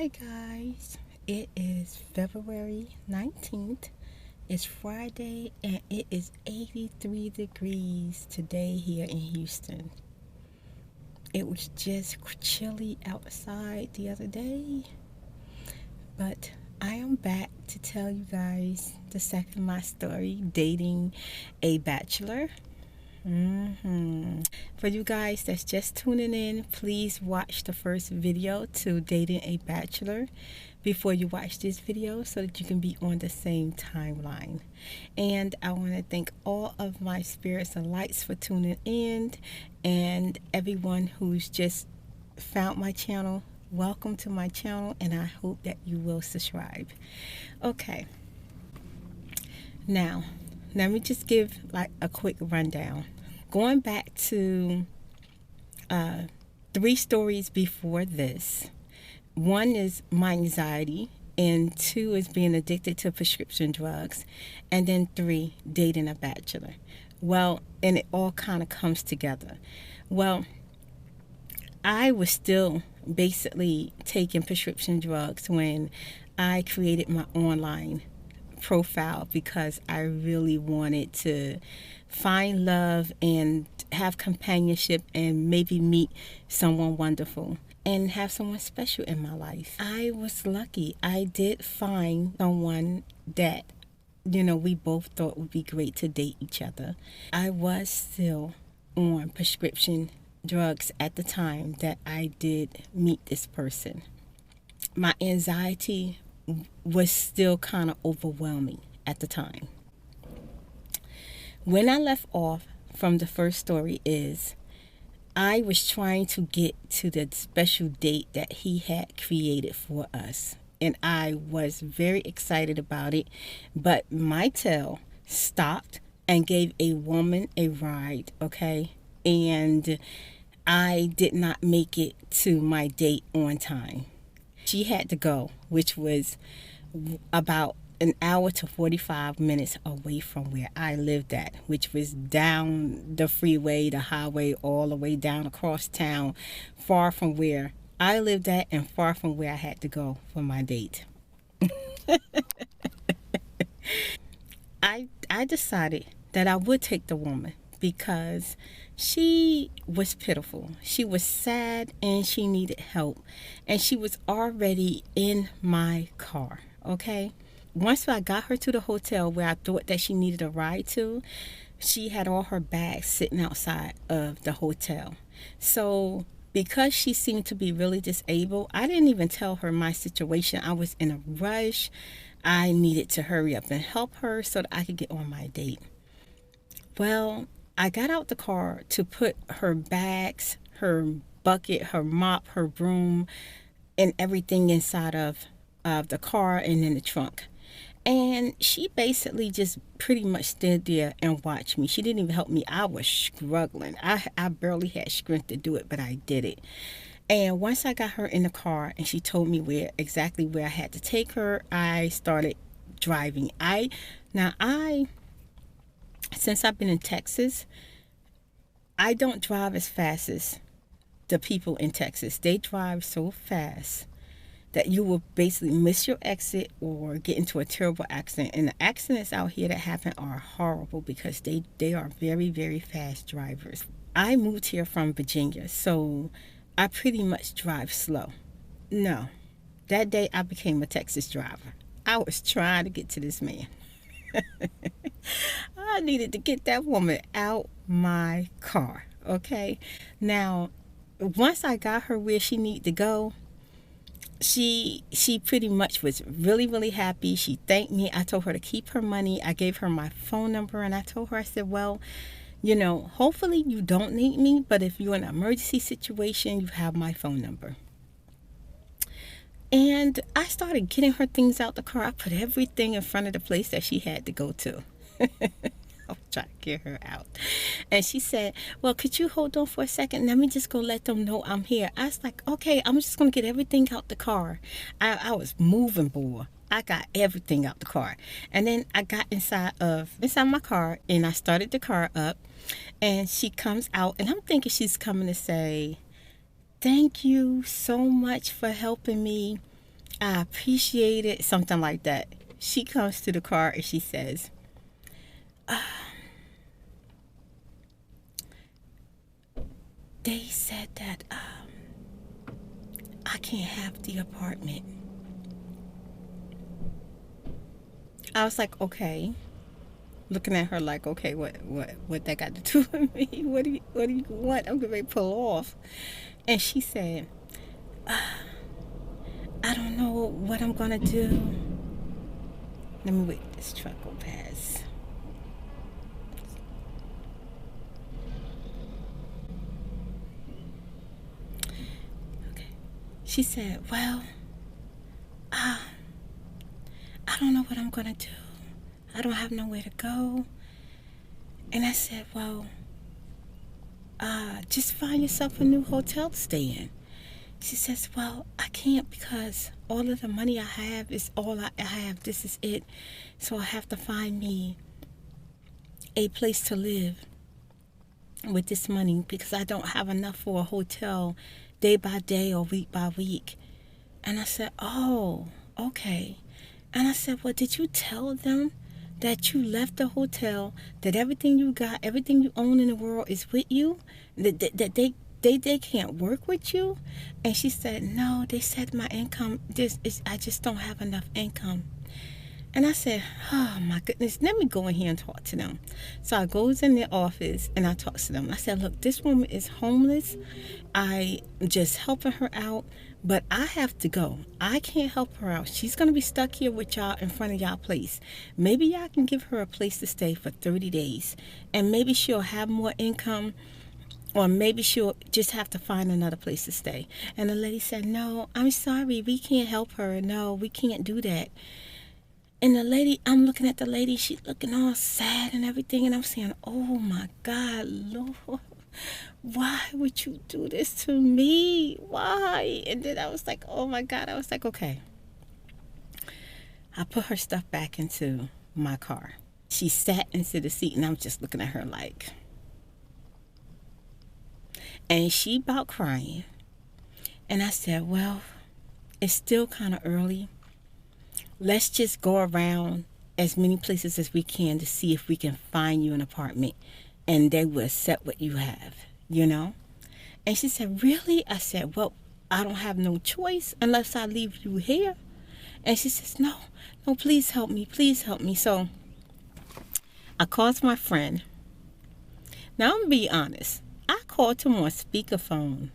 Hi guys, it is February 19th. It's Friday and it is 83 degrees today here in Houston. It was just chilly outside the other day, but I am back to tell you guys the second of my story, dating a bachelor. For you guys that's just tuning in, please watch the first video to dating a bachelor before you watch this video so that you can be on the same timeline. And I want to thank all of my spirits and lights for tuning in, and everyone who's just found my channel. Welcome to my channel, and I hope that you will subscribe. Okay, now let me just give like a quick rundown. Going back to 3 stories before this. 1 is my anxiety, and 2 is being addicted to prescription drugs, and then 3, dating a bachelor. Well, and it all kind of comes together. Well, I was still basically taking prescription drugs when I created my online profile because I really wanted to find love and have companionship and maybe meet someone wonderful and have someone special in my life. I was lucky. I did find someone that, we both thought would be great to date each other. I was still on prescription drugs at the time that I did meet this person. My anxiety was still kind of overwhelming at the time. When I left off from the first story is I was trying to get to the special date that he had created for us, and I was very excited about it, but my tail stopped and gave a woman a ride, okay? And I did not make it to my date on time. She had to go, which was about an hour to 45 minutes away from where I lived at, which was down the freeway, the highway, all the way down across town, far from where I lived at and far from where I had to go for my date. I decided that I would take the woman because she was pitiful. She was sad and she needed help. And she was already in my car, okay? Once I got her to the hotel where I thought that she needed a ride to, she had all her bags sitting outside of the hotel. So because she seemed to be really disabled, I didn't even tell her my situation. I was in a rush. I needed to hurry up and help her so that I could get on my date. Well, I got out the car to put her bags, her bucket, her mop, her broom, and everything inside of the car and in the trunk. And she basically just pretty much stood there and watched me. She didn't even help me. I was struggling. I barely had strength to do it, but I did it. And once I got her in the car and she told me exactly where I had to take her, I started driving. Since I've been in Texas, I don't drive as fast as the people in Texas. They drive so fast that you will basically miss your exit or get into a terrible accident. And the accidents out here that happen are horrible because they are very, very fast drivers. I moved here from Virginia, so I pretty much drive slow. No, that day I became a Texas driver. I was trying to get to this man. I needed to get that woman out my car, okay? Now, once I got her where she needed to go, she pretty much was really, really happy. She thanked me. I told her to keep her money. I gave her my phone number, and I told her, I said, well, hopefully you don't need me, but if you're in an emergency situation, you have my phone number. And I started getting her things out the car. I put everything in front of the place that she had to go to. I was trying to get her out. And she said, well, could you hold on for a second? Let me just go let them know I'm here. I was like, okay, I'm just going to get everything out the car. I was moving, boy. I got everything out the car. And then I got inside my car, and I started the car up. And she comes out, and I'm thinking she's coming to say, thank you so much for helping me. I appreciate it, something like that. She comes to the car and she says, they said that I can't have the apartment. I was like, okay. Looking at her like, okay, what that got to do with me? What do you want? I'm gonna pull off. And she said, I don't know what I'm gonna do. Let me wait. This truck will pass. Okay. She said, well, I don't know what I'm gonna do. I don't have nowhere to go. And I said, well, just find yourself a new hotel to stay in. She says, well, I can't because all of the money I have is all I have. This is it. So I have to find me a place to live with this money because I don't have enough for a hotel day by day or week by week. And I said, oh, okay. And I said, well, did you tell them that you left the hotel, that everything you got, everything you own in the world is with you, that they can't work with you? And she said, no, they said my income, I just don't have enough income. And I said, oh my goodness, let me go in here and talk to them. So I goes in their office and I talk to them. I said, look, this woman is homeless. I'm just helping her out, but I have to go. I can't help her out. She's going to be stuck here with y'all in front of y'all place. Maybe y'all can give her a place to stay for 30 days and maybe she'll have more income, or maybe she'll just have to find another place to stay. And the lady said, no, I'm sorry, we can't help her. No, we can't do that. And the lady, I'm looking at the lady, she's looking all sad and everything, and I'm saying, oh my God, Lord, why would you do this to me? Why? And then I was like, oh my God, I was like, okay. I put her stuff back into my car. She sat into the seat, and I'm just looking at her like, and she about crying. And I said, well, it's still kind of early. Let's just go around as many places as we can to see if we can find you an apartment and they will accept what you have, you know? And she said, really? I said, well, I don't have no choice unless I leave you here. And she says, no, please help me. Please help me. So I called my friend. Now, I'm going to be honest. I called him on speakerphone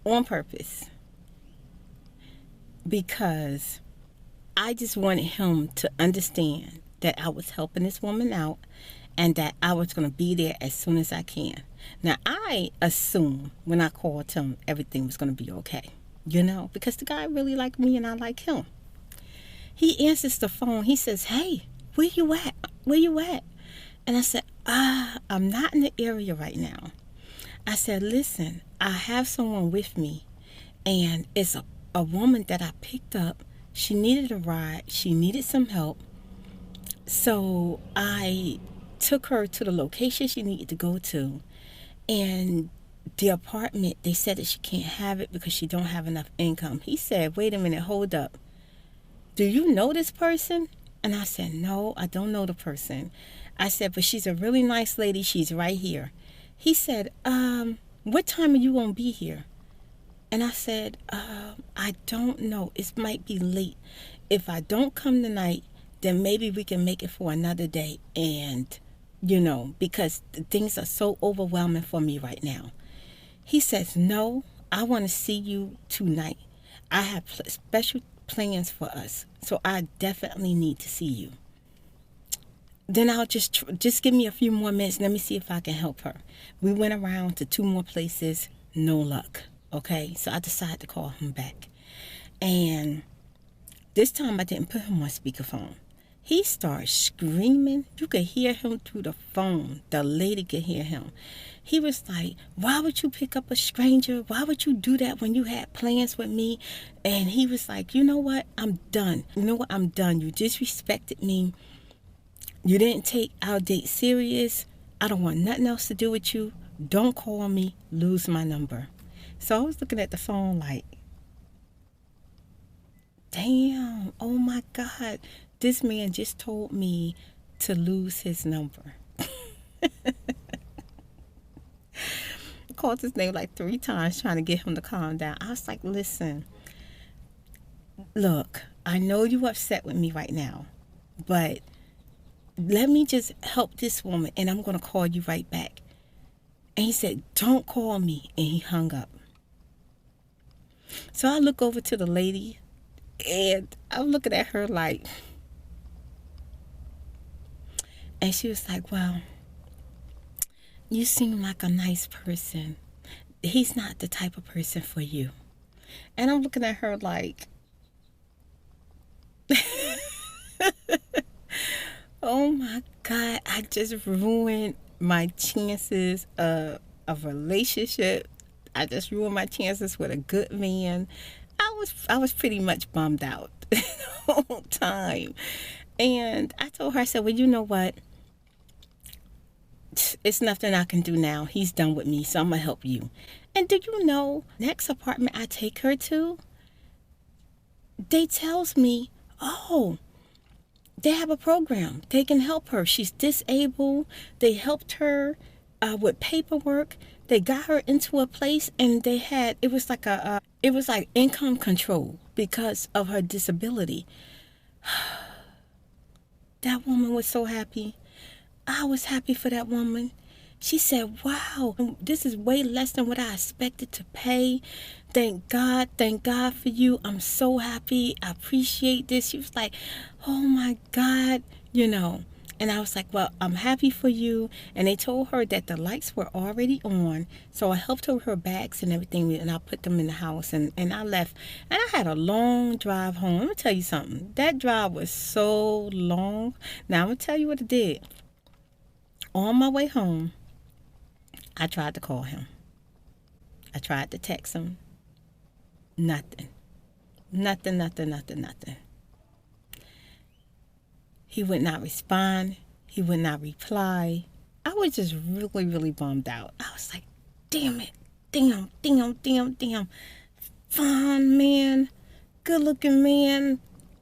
on purpose because I just wanted him to understand that I was helping this woman out and that I was going to be there as soon as I can. Now, I assumed when I called him everything was going to be okay, you know, because the guy really liked me and I like him. He answers the phone. He says, hey, where you at? Where you at? And I said, I'm not in the area right now. I said, listen, I have someone with me and it's a woman that I picked up. She needed a ride. She needed some help. So I took her to the location she needed to go to. And the apartment, they said that she can't have it because she don't have enough income. He said, wait a minute, hold up. Do you know this person? And I said, no, I don't know the person. I said, but she's a really nice lady. She's right here. He said, what time are you going to be here? And I said, I don't know. It might be late. If I don't come tonight, then maybe we can make it for another day. And, you know, because things are so overwhelming for me right now. He says, no, I want to see you tonight. I have special plans for us. So I definitely need to see you. Then I'll just give me a few more minutes. Let me see if I can help her. We went around to 2 more places. No luck. Okay, so I decided to call him back. And this time I didn't put him on speakerphone. He started screaming. You could hear him through the phone. The lady could hear him. He was like, why would you pick up a stranger? Why would you do that when you had plans with me? And he was like, you know what? I'm done. You know what? I'm done. You disrespected me. You didn't take our date serious. I don't want nothing else to do with you. Don't call me. Lose my number. So I was looking at the phone like, Damn. Oh my God. This man just told me to lose his number. I called his name like 3 times trying to get him to calm down. I was like, listen, look, I know you upset with me right now, but let me just help this woman and I'm going to call you right back. And he said, don't call me. And he hung up. So I look over to the lady and I'm looking at her like, and she was like, well, you seem like a nice person. He's not the type of person for you. And I'm looking at her like, oh my God, I just ruined my chances of a relationship. I just ruined my chances with a good man. I was pretty much bummed out the whole time. And I told her, I said, well, you know what? It's nothing I can do now. He's done with me, so I'm going to help you. And do you know, next apartment I take her to, they tells me, oh, they have a program. They can help her. She's disabled. They helped her with paperwork. They got her into a place, and they had, it was like income control because of her disability. That woman was so happy. I was happy for that woman. She said, wow, this is way less than what I expected to pay. Thank God for you. I'm so happy. I appreciate this. She was like, oh my God, you know. And I was like, well, I'm happy for you. And they told her that the lights were already on. So I helped her with her bags and everything. And I put them in the house and I left. And I had a long drive home. Let me tell you something. That drive was so long. Now, I'm going to tell you what it did. On my way home, I tried to call him. I tried to text him. Nothing. Nothing. He would not respond. He would not reply. I was just really bummed out. I was like, damn it. Damn. Fine man. Good looking man.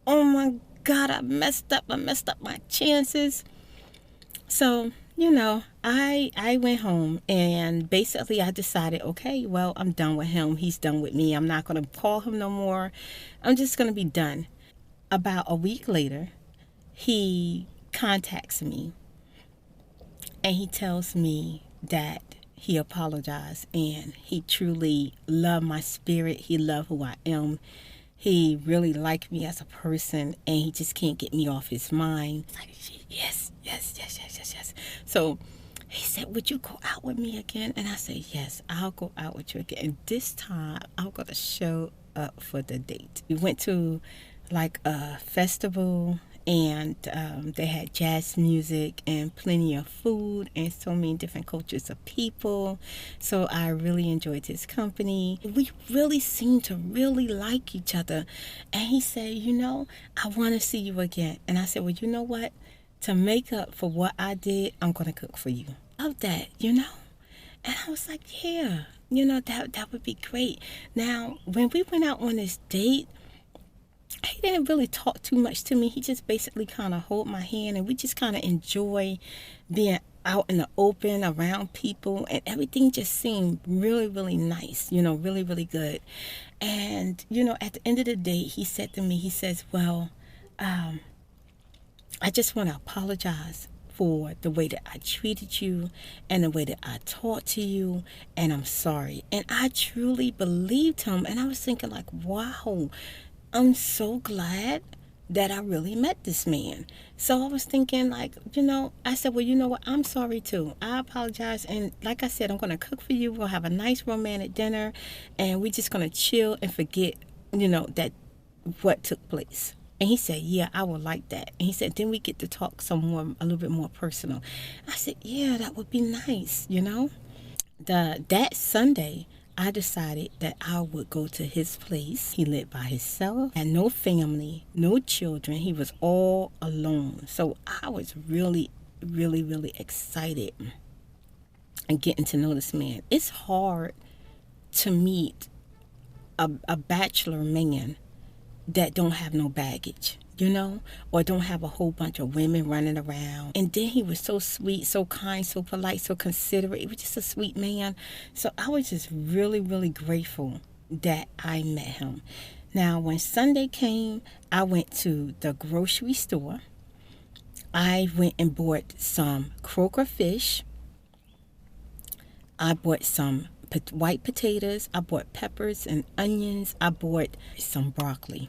Oh my God, I messed up my chances. So, you know, I went home and basically I decided, okay, well, I'm done with him. He's done with me. I'm not going to call him no more. I'm just going to be done. About a week later, he contacts me and he tells me that he apologized and he truly loved my spirit. He loved who I am. He really liked me as a person and he just can't get me off his mind. Like, yes. So he said, would you go out with me again? And I said, yes, I'll go out with you again. And this time I'm going to show up for the date. We went to like a festival and they had jazz music and plenty of food and so many different cultures of people. So I really enjoyed his company. We really seemed to really like each other. And he said, you know, I want to see you again. And I said, well, you know what? To make up for what I did, I'm going to cook for you. Love that, you know? And I was like, yeah, you know, that would be great. Now, when we went out on this date, he didn't really talk too much to me. He just basically kind of hold my hand and we just kind of enjoy being out in the open around people and everything just seemed really nice, you know, really good. And, you know, at the end of the day, he said to me, he says, well, I just want to apologize for the way that I treated you and the way that I talked to you, and I'm sorry. And I truly believed him, and I was thinking like, wow, I'm so glad that I really met this man. So I was thinking like, you know, I said, well, you know what? I'm sorry too. I apologize. And like I said, I'm going to cook for you. We'll have a nice romantic dinner and we're just going to chill and forget, you know, that what took place. And he said, yeah, I would like that. And he said, then we get to talk a little bit more personal. I said, yeah, that would be nice, you know. That Sunday, I decided that I would go to his place. He lived by himself, had no family, no children. He was all alone. So I was really excited and getting to know this man. It's hard to meet a bachelor man that don't have no baggage, or don't have a whole bunch of women running around. And then he was so sweet, so kind, so polite, so considerate. He was just a sweet man. So I was just really, really grateful that I met him. Now, when Sunday came, I went to the grocery store. I went and bought some croaker fish. I bought some white potatoes. I bought peppers and onions. I bought some broccoli.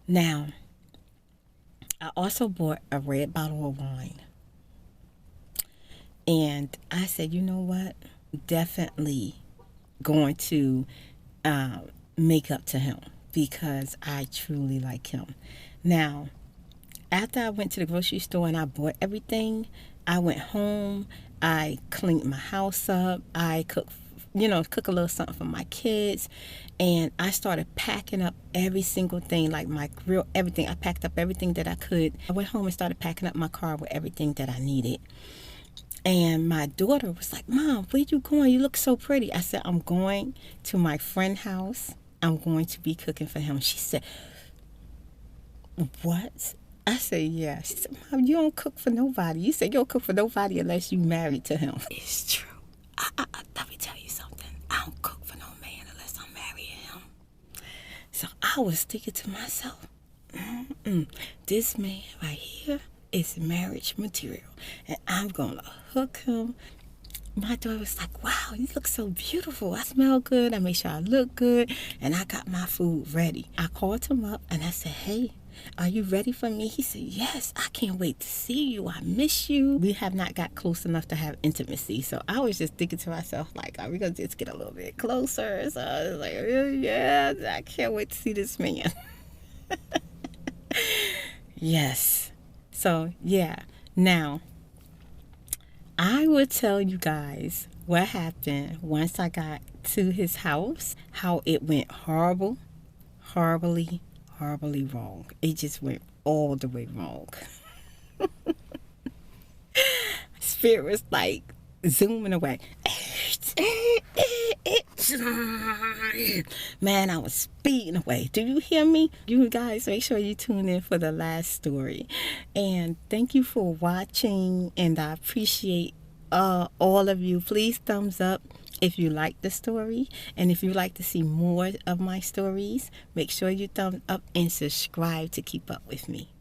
Now, I also bought a red bottle of wine. And I said, you know what? Definitely going to make up to him because I truly like him. Now, after I went to the grocery store and I bought everything, I went home. I cleaned my house up. I cooked a little something for my kids. And I started packing up every single thing, like my grill, everything. I packed up everything that I could. I went home and started packing up my car with everything that I needed. And my daughter was like, Mom, where you going? You look so pretty. I said, I'm going to my friend's house. I'm going to be cooking for him. She said, what? I said, yeah. She said, Mom, you don't cook for nobody. You said you don't cook for nobody unless you married to him. It's true. Let me tell you something. I don't cook for no man unless I'm married to him. So I was thinking to myself, this man right here is marriage material. And I'm going to hook him. My daughter was like, wow, you look so beautiful. I smell good. I make sure I look good. And I got my food ready. I called him up and I said, hey, are you ready for me? He said, yes, I can't wait to see you. I miss you. We have not got close enough to have intimacy. So I was just thinking to myself, like, are we going to just get a little bit closer? So I was like, yeah, I can't wait to see this man. Yes. So, yeah. Now, I will tell you guys what happened once I got to his house, how it went horribly wrong. It just went all the way wrong. Spirit was like zooming away. Man, I was speeding away. Do you hear me? You guys, make sure you tune in for the last story. And thank you for watching, and I appreciate all of you. Please thumbs up if you like the story, and if you like to see more of my stories, make sure you thumbs up and subscribe to keep up with me.